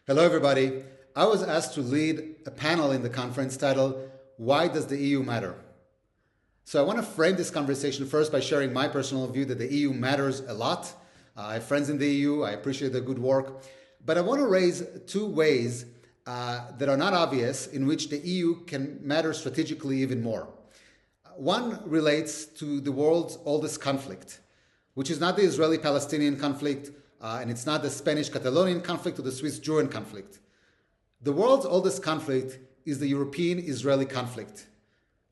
Hello, everybody. I was asked to lead a panel in the conference titled, Why Does the EU Matter? So I want to frame this conversation first by sharing my personal view that the EU matters a lot. I have friends in the EU. I appreciate their good work. But I want to raise two ways that are not obvious in which the EU can matter strategically even more. One relates to the world's oldest conflict, which is not the Israeli-Palestinian conflict, and it's not the Spanish-Catalonian conflict or the Swiss-German conflict. The world's oldest conflict is the European-Israeli conflict.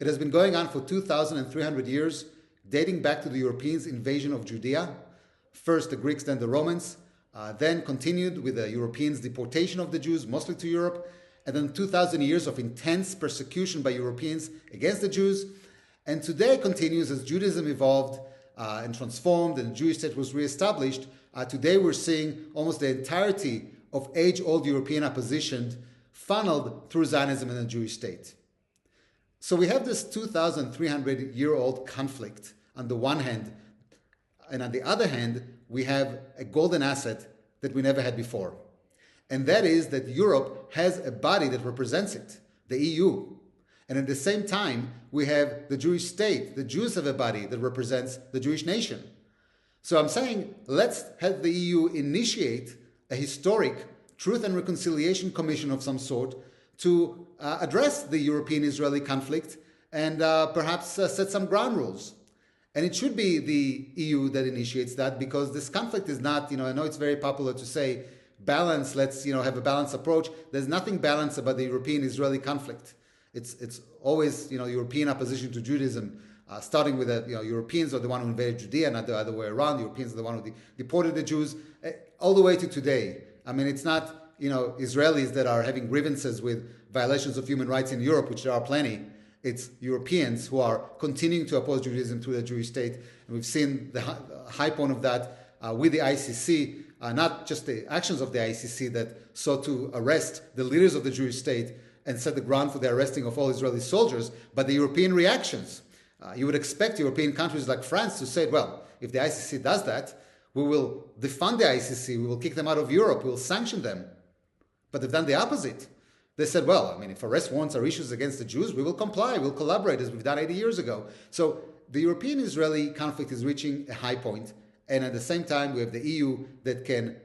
It has been going on for 2,300 years, dating back to the Europeans' invasion of Judea, first the Greeks, then the Romans, then continued with the Europeans' deportation of the Jews, mostly to Europe, and then 2,000 years of intense persecution by Europeans against the Jews, and today continues as Judaism evolved and transformed and the Jewish state was reestablished. Today we're seeing almost the entirety of age-old European opposition funneled through Zionism and the Jewish state. So we have this 2,300-year-old conflict on the one hand, and on the other hand, we have a golden asset that we never had before. And that is that Europe has a body that represents it, the EU. And at the same time, we have the Jewish state. The Jews have a body that represents the Jewish nation. So I'm saying, let's have the EU initiate a historic Truth and Reconciliation Commission of some sort to address the European-Israeli conflict and perhaps set some ground rules. And it should be the EU that initiates that, because this conflict is not, I know it's very popular to say, balance, let's, have a balanced approach. There's nothing balanced about the European-Israeli conflict. It's always, European opposition to Judaism, starting with the Europeans are the one who invaded Judea, not the other way around. Europeans are the one who deported the Jews, all the way to today. I mean, it's not, Israelis that are having grievances with violations of human rights in Europe, which there are plenty. It's Europeans who are continuing to oppose Judaism through the Jewish state. And we've seen the high point of that with the ICC, not just the actions of the ICC that sought to arrest the leaders of the Jewish state and set the ground for the arresting of all Israeli soldiers, but the European reactions. You would expect European countries like France to say, well, if the ICC does that, we will defund the ICC, we will kick them out of Europe, we will sanction them. But they've done the opposite. They said, well, if arrest warrants are issues against the Jews, we will comply, we'll collaborate as we've done 80 years ago. So the European-Israeli conflict is reaching a high point, and at the same time, we have the EU that can,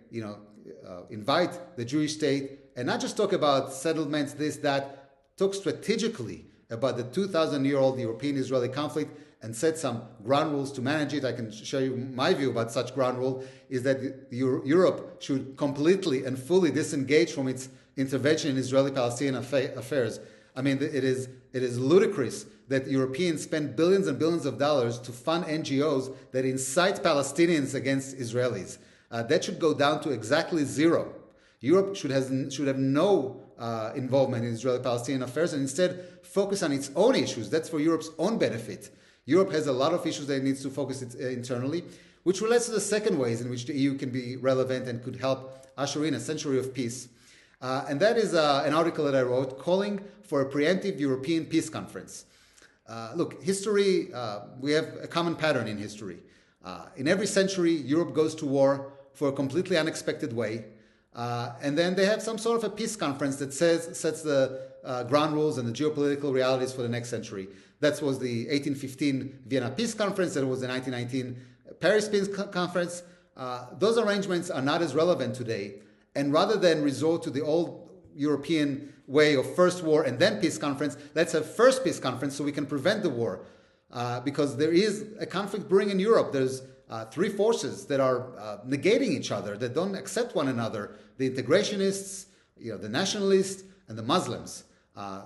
invite the Jewish state and not just talk about settlements, this, that, talk strategically about the 2,000-year-old European-Israeli conflict and set some ground rules to manage it. I can show you my view about such ground rule, is that Europe should completely and fully disengage from its intervention in Israeli-Palestinian affairs. I mean, it is ludicrous that Europeans spend billions and billions of dollars to fund NGOs that incite Palestinians against Israelis. That should go down to exactly zero. Europe should have no involvement in Israeli-Palestinian affairs and instead focus on its own issues. That's for Europe's own benefit. Europe has a lot of issues that it needs to focus internally, which relates to the second ways in which the EU can be relevant and could help usher in a century of peace. And that is an article that I wrote calling for a preemptive European peace conference. Look, history, we have a common pattern in history. In every century, Europe goes to war for a completely unexpected way. And then they have some sort of a peace conference that sets the ground rules and the geopolitical realities for the next century. That was the 1815 Vienna Peace Conference. That was the 1919 Paris Peace Conference. Those arrangements are not as relevant today. And rather than resort to the old European way of first war and then peace conference, let's have first peace conference so we can prevent the war. Because there is a conflict brewing in Europe. There's three forces that are negating each other, that don't accept one another: the integrationists, the nationalists, and the Muslims.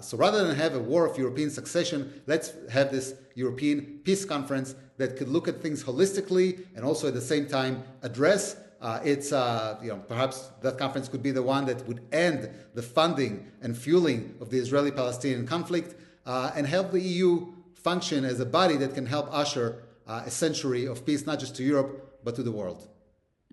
So rather than have a war of European succession, let's have this European peace conference that could look at things holistically and also at the same time address perhaps that conference could be the one that would end the funding and fueling of the Israeli-Palestinian conflict and help the EU function as a body that can help usher a century of peace, not just to Europe, but to the world.